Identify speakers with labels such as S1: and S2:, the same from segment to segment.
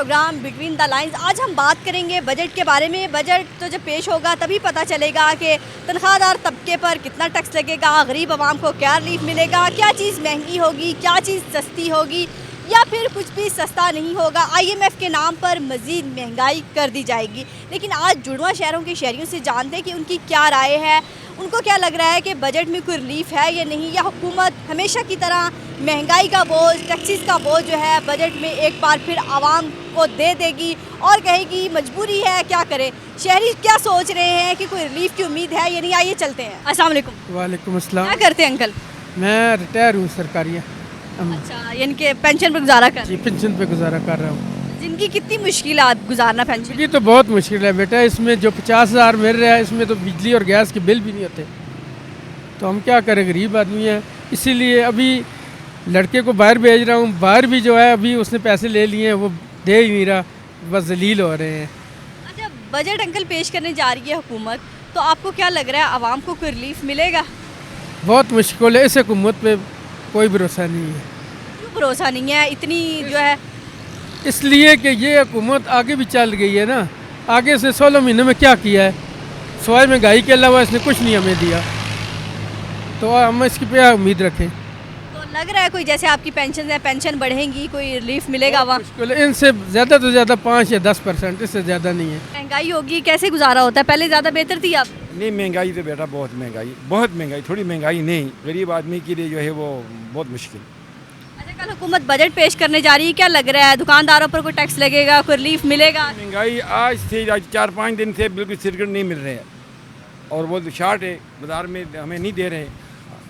S1: Programme between the lines. आज हम बात करेंगे बजट के बारे में। बजट तो जब पेश होगा तभी पता चलेगा कि तनख्वाहदार तबके पर कितना टैक्स लगेगा, गरीब आवाम को क्या रिलीफ मिलेगा, क्या चीज़ महंगी होगी, क्या चीज़ सस्ती होगी या फिर कुछ भी सस्ता नहीं होगा। IMF के नाम पर मज़ीद महंगाई कर दी जाएगी। लेकिन आज जुड़वा शहरों के शहरियों से जानते हैं कि उनकी क्या राय है, उनको क्या लग रहा है कि बजट में कोई रिलीफ है या नहीं, या हुकूमत हमेशा की तरह महंगाई का बोझ, टैक्सेस का बोझ जो है बजट में एक बार फिर आवाम को दे देगी और कहेगी मजबूरी है, क्या करे। शहरी क्या सोच रहे हैं कि कोई रिलीफ की उम्मीद है या नहीं। आइए चलते हैं। अस्सलाम वालेकुम।
S2: वालेकुम अस्सलाम।
S1: क्या करते हैं अंकल?
S2: मैं रिटायर हूँ सरकारी।
S1: अच्छा, यानी कि पेंशन पर गुजारा कर।
S2: जी, पेंशन पे गुजारा कर रहा हूँ।
S1: जिनकी कितनी मुश्किलात गुजारना पेंशन।
S2: ये तो बहुत मुश्किल है बेटा, इसमें जो 50,000 मिल रहा है इसमें तो बिजली और गैस के बिल भी नहीं होते, तो हम क्या करें, गरीब आदमी है। इसीलिए अभी लड़के को बाहर भेज रहा हूँ, बाहर भी जो है अभी उसने पैसे ले लिए हैं, वो दे ही नहीं रहा, बस जलील हो रहे हैं।
S1: अच्छा, बजट अंकल पेश करने जा रही है हुकूमत, तो आपको क्या लग रहा है आवाम को कोई रिलीफ मिलेगा?
S2: बहुत मुश्किल है, इस हुकूमत पे कोई भरोसा नहीं है।
S1: क्यों भरोसा नहीं है? इतनी जो है
S2: इसलिए कि ये हुकूमत आगे भी चल गई है ना, आगे से 16 महीनों में क्या किया है, सवाए महंगाई के अलावा इसने कुछ नहीं हमें दिया, तो हम इसकी पे उम्मीद रखें।
S1: तो लग रहा है कोई, जैसे आपकी पेंशन है, पेंशन बढ़ेंगी, कोई रिलीफ मिलेगा वहाँ?
S2: मुश्किल है, इनसे ज़्यादा तो ज़्यादा 5 या 10%, इससे ज़्यादा नहीं है।
S1: महंगाई होगी, कैसे गुजारा होता है? पहले ज़्यादा बेहतर थी आप?
S3: नहीं, महंगाई तो बेटा बहुत महंगाई, थोड़ी महंगाई नहीं, गरीब आदमी के लिए जो है वो बहुत मुश्किल।
S1: अच्छा, कल हुकूमत बजट पेश करने जा रही है, क्या लग रहा है दुकानदारों पर कोई टैक्स लगेगा, कोई रिलीफ मिलेगा?
S3: महंगाई आज से 4-5 दिन से बिल्कुल सिरगट नहीं मिल रहे हैं, और वो शार्ट है बाज़ार में, हमें नहीं दे रहे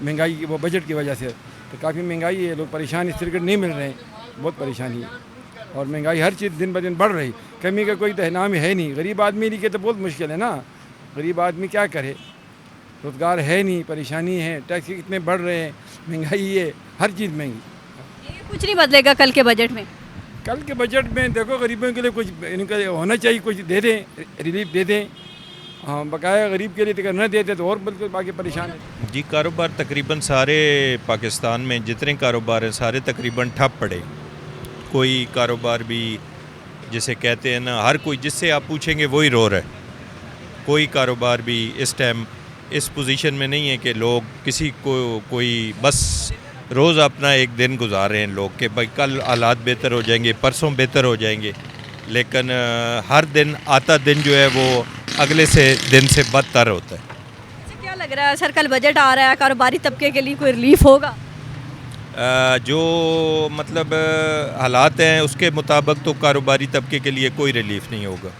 S3: महंगाई की, वो बजट की वजह से तो काफ़ी महंगाई है, लोग परेशान, सिरगट नहीं मिल रहे हैं, बहुत परेशानी है। और महंगाई हर चीज़ दिन ब दिन बढ़ रही, कमी का कोई तो नाम है नहीं। गरीब आदमी के तो बहुत मुश्किल है ना, गरीब आदमी क्या करे, रोज़गार है नहीं, परेशानी है, टैक्स कितने बढ़ रहे हैं, महंगाई है, हर चीज़ महंगी।
S1: ये कुछ नहीं बदलेगा कल के बजट में?
S3: कल के बजट में देखो गरीबों के लिए कुछ इनका होना चाहिए, कुछ दे दें, रिलीफ दे दें। हाँ, बकाया गरीब के लिए तो न देते तो और बिल्कुल बाकी परेशान है।
S4: जी, कारोबार तकरीबन सारे पाकिस्तान में जितने कारोबार हैं सारे तकरीबन ठप पड़े। कोई कारोबार भी, जैसे कहते हैं ना, हर कोई जिससे आप पूछेंगे वही रो रहा है। कोई कारोबार भी इस टाइम इस पोजीशन में नहीं है कि लोग किसी को कोई बस रोज़ अपना एक दिन गुजार रहे हैं लोग कि भाई कल हालात बेहतर हो जाएंगे, परसों बेहतर हो जाएंगे, लेकिन हर दिन आता दिन जो है वो अगले से दिन से बदतर होता है।
S1: अच्छा, क्या लग रहा है सर, कल बजट आ रहा है, कारोबारी तबके के लिए कोई रिलीफ होगा?
S4: जो मतलब हालात हैं उसके मुताबिक तो कारोबारी तबके के लिए कोई रिलीफ नहीं होगा।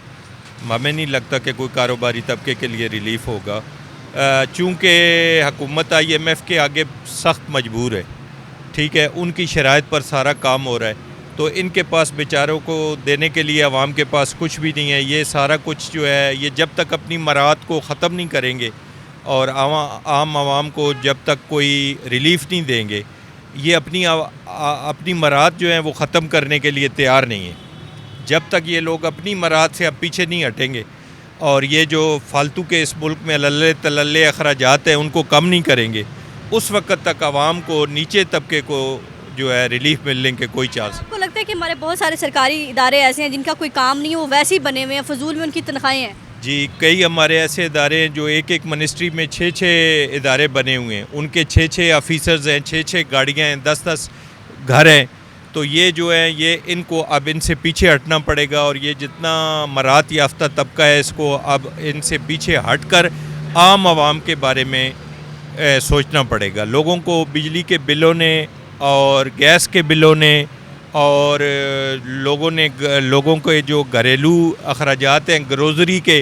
S4: हमें नहीं लगता कि कोई कारोबारी तबके के लिए रिलीफ होगा, चूँकि हुकूमत IMF के आगे सख्त मजबूर है, ठीक है, उनकी शराइत पर सारा काम हो रहा है, तो इनके पास बेचारों को देने के लिए आवाम के पास कुछ भी नहीं है। ये सारा कुछ जो है ये जब तक अपनी मराहत को ख़त्म नहीं करेंगे और आम आवाम को जब तक कोई रिलीफ नहीं देंगे, ये अपनी मराहत जो है वो ख़त्म करने के लिए तैयार नहीं है। जब तक ये लोग अपनी मराहत से अब पीछे नहीं हटेंगे और ये जो फालतू के इस मुल्क में लल्ले तलल्ले अखराजात हैं उनको कम नहीं करेंगे, उस वक्त तक आवाम को, नीचे तबके को जो है रिलीफ मिलने के कोई चांस।
S1: आपको लगता है कि हमारे बहुत सारे सरकारी इदारे ऐसे हैं जिनका कोई काम नहीं है, वो वैसे ही बने हुए हैं, फजूल में उनकी तनख्वाहें हैं?
S4: जी, कई हमारे ऐसे इदारे हैं जो एक मिनिस्ट्री में 6 इदारे बने हुए हैं, उनके 6 ऑफिसर्स हैं, 6 गाड़ियाँ हैं, 10 घर हैं, तो ये जो है ये इनको अब इनसे पीछे हटना पड़ेगा और ये जितना मराहत याफ्ता तबका है इसको अब इनसे पीछे हटकर आम आवाम के बारे में सोचना पड़ेगा। लोगों को बिजली के बिलों ने और गैस के बिलों ने और लोगों के जो घरेलू अखराजात हैं ग्रोसरी के,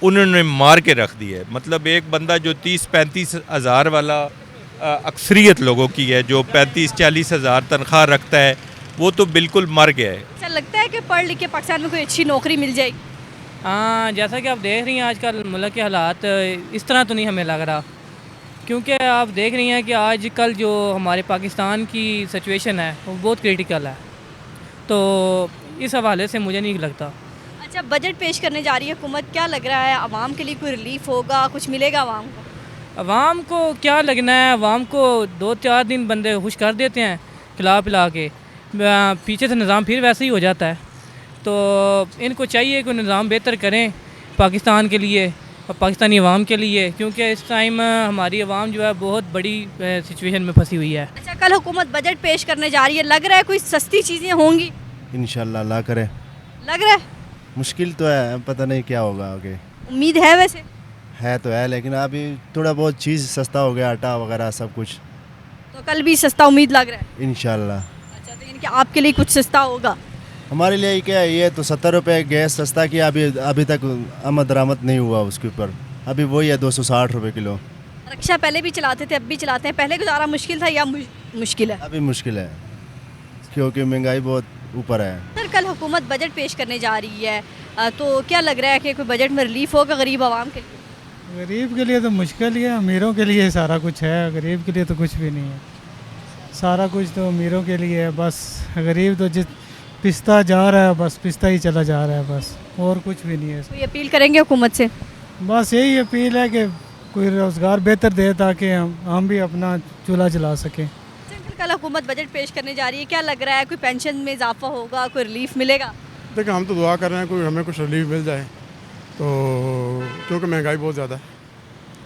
S4: उन्होंने मार के रख दिया है। मतलब एक बंदा जो 30-35 हज़ार वाला अक्सरियत लोगों की है, जो 35-40 हज़ार तनख्वाह रखता है, वो तो बिल्कुल मर गया है।
S1: अच्छा, लगता है कि पढ़ लिख के पाकिस्तान में कोई अच्छी नौकरी मिल जाएगी?
S5: हाँ, जैसा कि आप देख रही हैं आजकल मुल्क के हालात इस तरह तो नहीं हमें लग रहा, क्योंकि आप देख रही हैं कि आजकल जो हमारे पाकिस्तान की सिचुएशन है वो बहुत क्रिटिकल है, तो इस हवाले से मुझे नहीं लगता।
S1: अच्छा, बजट पेश करने जा रही है हुकूमत, क्या लग रहा है आवाम के लिए कोई रिलीफ होगा, कुछ मिलेगा आवाम को?
S5: आवाम को क्या लगना है, आवाम को 2-4 दिन बंदे खुश कर देते हैं खिला पिला के, पीछे से निज़ाम फिर वैसे ही हो जाता है। तो इनको चाहिए कि निज़ाम बेहतर करें पाकिस्तान के लिए और पाकिस्तानी अवाम के लिए, क्योंकि इस टाइम हमारी अवाम जो है बहुत बड़ी सिचुएशन में फंसी हुई है।
S1: अच्छा, कल हुकूमत बजट पेश करने जा रही है, लग रहा है कोई सस्ती चीज़ें होंगी?
S6: इंशाल्लाह अल्लाह करे।
S1: लग रहा है?
S6: मुश्किल तो है, पता नहीं क्या होगा आगे।
S1: उम्मीद है वैसे?
S6: है तो है, लेकिन अभी थोड़ा बहुत चीज़ सस्ता हो गया, आटा वगैरह सब कुछ।
S1: तो कल भी सस्ता उम्मीद लग रहा है?
S6: इंशाल्लाह।
S1: अच्छा, तो यानी कि आपके लिए कुछ सस्ता होगा?
S6: हमारे लिए क्या है, ये तो 70 रुपये गैस सस्ता किया, अभी तक आमद दरामद नहीं हुआ उसके ऊपर। अभी वही है 260 रुपये किलो।
S1: रिक्शा पहले भी चलाते थे, अब भी चलाते हैं, पहले गुजारा मुश्किल था या मुश्किल है?
S6: अभी मुश्किल है क्योंकि महंगाई बहुत ऊपर है।
S1: सर, कल हुकूमत बजट पेश करने जा रही है, तो क्या लग रहा है कि कोई बजट में रिलीफ होगा गरीब आवाम के लिए?
S7: गरीब के लिए तो मुश्किल ही है, अमीरों के लिए सारा कुछ है, गरीब के लिए तो कुछ भी नहीं है। सारा कुछ तो अमीरों के लिए है, बस गरीब तो जिस पिसता जा रहा है, बस पिसता ही चला जा रहा है, बस और कुछ भी नहीं है।
S1: कोई अपील करेंगे हुकूमत से?
S7: बस यही अपील है कि कोई रोज़गार बेहतर दे ताकि हम भी अपना चूल्हा जला सकें।
S1: कल हुकूमत बजट पेश करने जा रही है, क्या लग रहा है कोई पेंशन में इजाफा होगा, कोई रिलीफ मिलेगा?
S8: देखिए, हम तो दुआ कर रहे हैं कोई हमें कुछ रिलीफ मिल जाए, तो क्योंकि महंगाई बहुत ज़्यादा है।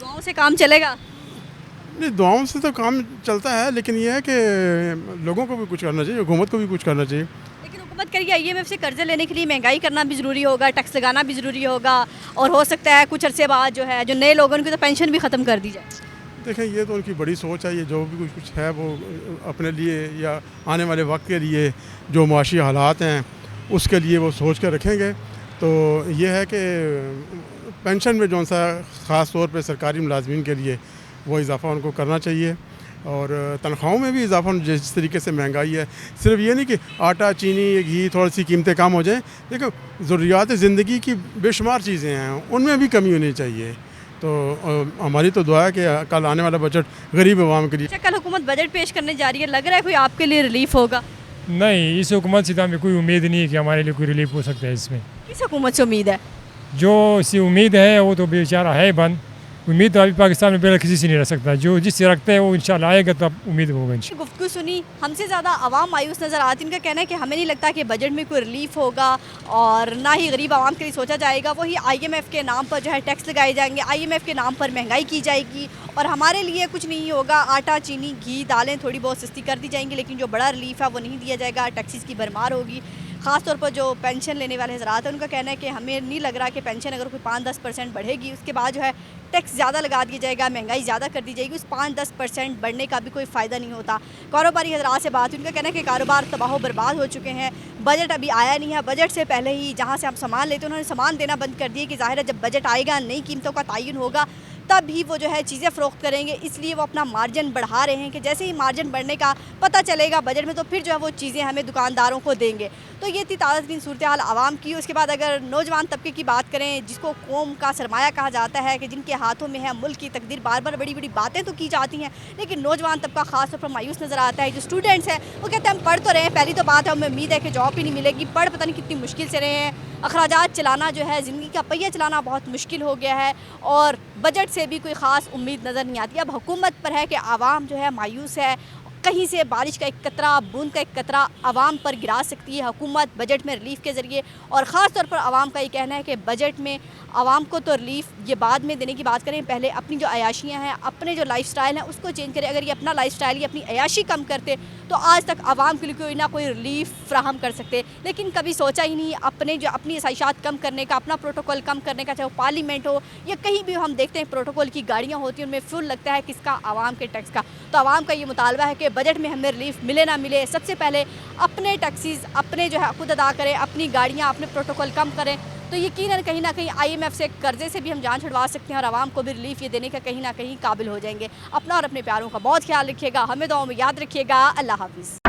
S1: दुआओं से काम चलेगा?
S8: नहीं, दुआओं से तो काम चलता है, लेकिन ये है कि लोगों को भी कुछ करना चाहिए, हुकूमत को भी कुछ करना चाहिए।
S1: लेकिन हुकूमत करेगी IMF से कर्जे लेने के लिए महंगाई करना भी ज़रूरी होगा, टैक्स लगाना भी ज़रूरी होगा, और हो सकता है कुछ अरसे बाद जो है जो नए लोगों की तो पेंशन भी ख़त्म कर दी जाए।
S8: देखें, ये तो उनकी बड़ी सोच है, ये जो भी कुछ है वो अपने लिए या आने वाले वक्त के लिए जो मुआशी हालात हैं उसके लिए वो सोच कर रखेंगे। तो ये है कि पेंशन में जो सा ख़ास तौर पे सरकारी मुलाजमीन के लिए वो इजाफ़ा उनको करना चाहिए, और तनख्वाहों में भी इजाफ़ा, जिस तरीके से महंगाई है। सिर्फ ये नहीं कि आटा, चीनी, घी, थोड़ी सी कीमतें कम हो जाएं, देखो ज़रूरियात ज़िंदगी की बेशुमार चीज़ें हैं, उनमें भी कमी होनी चाहिए। तो हमारी तो दुआ है कि कल आने वाला बजट गरीब आवाम के लिए।
S1: अच्छा, कल हुकूमत बजट पेश करने जा रही है, लग रहा है कोई आपके लिए रिलीफ होगा?
S9: नहीं, इस हुकूमत से तो हमें कोई उम्मीद नहीं है कि हमारे लिए कोई रिलीफ हो सकता है। इसमें
S1: किस हुकूमत से उम्मीद है?
S9: जो सी उम्मीद है वो तो बेचारा है बंद। उम्मीद तो अभी पाकिस्तान में पहले किसी से नहीं रह सकता, जो जिससे रखते हैं वो इंशाल्लाह आएगा तब उम्मीद होगा।
S1: गुफ्तगू सुनी, हमसे ज़्यादा आवाम मायूस नज़र आती है। इनका कहना है कि हमें नहीं लगता कि बजट में कोई रिलीफ होगा और ना ही गरीब आवाम के लिए सोचा जाएगा। वही IMF के नाम पर जो है टैक्स लगाए जाएंगे, IMF के नाम पर महंगाई की जाएगी और हमारे लिए कुछ नहीं होगा। आटा, चीनी, घी, दालें थोड़ी बहुत सस्ती कर दी जाएंगी, लेकिन जो बड़ा रिलीफ है वो नहीं दिया जाएगा। टैक्सेस की भरमार होगी। ख़ास तौर पर जो पेंशन लेने वाले हज़रात हैं उनका कहना है कि हमें नहीं लग रहा कि पेंशन अगर कोई 5-10% बढ़ेगी, उसके बाद जो है टैक्स ज़्यादा लगा दिया जाएगा, महंगाई ज़्यादा कर दी जाएगी, उस 5-10% बढ़ने का भी कोई फ़ायदा नहीं होता। कारोबारी हज़रात से बात, उनका कहना है कि कारोबार तबाह बर्बाद हो चुके हैं। बजट अभी आया नहीं है, बजट से पहले ही जहाँ से हम सामान लेते हैं उन्होंने सामान देना बंद कर दिए कि ज़ाहिर है जब बजट आएगा, नई कीमतों का तयन होगा, तब ही वो जो है चीज़ें फ़रोख्त करेंगे। इसलिए वो अपना मार्जिन बढ़ा रहे हैं कि जैसे ही मार्जिन बढ़ने का पता चलेगा बजट में, तो फिर जो है वो चीज़ें हमें दुकानदारों को देंगे। तो ये थी ताज़ा तरीन सूरत हाल आवाम की। उसके बाद अगर नौजवान तबके की बात करें, जिसको कौम का सरमाया कहा जाता है, कि जिनके हाथों में है मुल्क की तकदीर, बार बार बड़ी बड़ी बातें तो की जाती हैं, लेकिन नौजवान तबका ख़ास तौर पर मायूस नज़र आता है। जो स्टूडेंट्स हैं वो कहते हैं हम पढ़ तो रहे हैं, पहली तो बात है हमें उम्मीद है कि जॉब ही नहीं मिलेगी, पढ़ पता नहीं कितनी मुश्किल से रहे हैं, अखराजात चलाना जो है, ज़िंदगी का पहिया चलाना बहुत मुश्किल हो गया है, और बजट से भी कोई ख़ास उम्मीद नज़र नहीं आती। अब हुकूमत पर है कि आवाम जो है मायूस है, कहीं से बारिश का एक कतरा, बूंद का एक कतरा आवाम पर गिरा सकती है हुकूमत बजट में रिलीफ के ज़रिए। और ख़ास तौर पर आवाम का ये कहना है कि बजट में आवाम को तो रिलीफ ये बाद में देने की बात करें, पहले अपनी जो अयाशियाँ हैं, अपने जो लाइफस्टाइल हैं उसको चेंज करें। अगर ये अपना लाइफस्टाइल, ये अपनी अयाशी कम करते तो आज तक आवाम के लिए कोई ना कोई रिलीफ फ्राहम कर सकते, लेकिन कभी सोचा ही नहीं अपने जो अपनी आसाइशात कम करने का, अपना प्रोटोकॉल कम करने का, चाहे वो पार्लियामेंट हो या कहीं भी हम देखते हैं प्रोटोकॉल की गाड़ियाँ होती हैं, उनमें फ्यूल लगता है किसका, आवाम के टैक्स का। तो आवाम का ये मुतालबा है कि बजट में हमें रिलीफ मिले ना मिले, सबसे पहले अपने टैक्सीज अपने जो है खुद अदा करें, अपनी गाड़ियाँ, अपने प्रोटोकॉल कम करें, तो यकीनन कहीं ना कहीं IMF से कर्जे से भी हम जान छुड़वा सकते हैं और आवाम को भी रिलीफ ये देने का कहीं ना कहीं काबिल हो जाएंगे। अपना और अपने प्यारों का बहुत ख्याल रखिएगा, हमें दुआओं में याद रखिएगा। अल्लाह हाफिज़।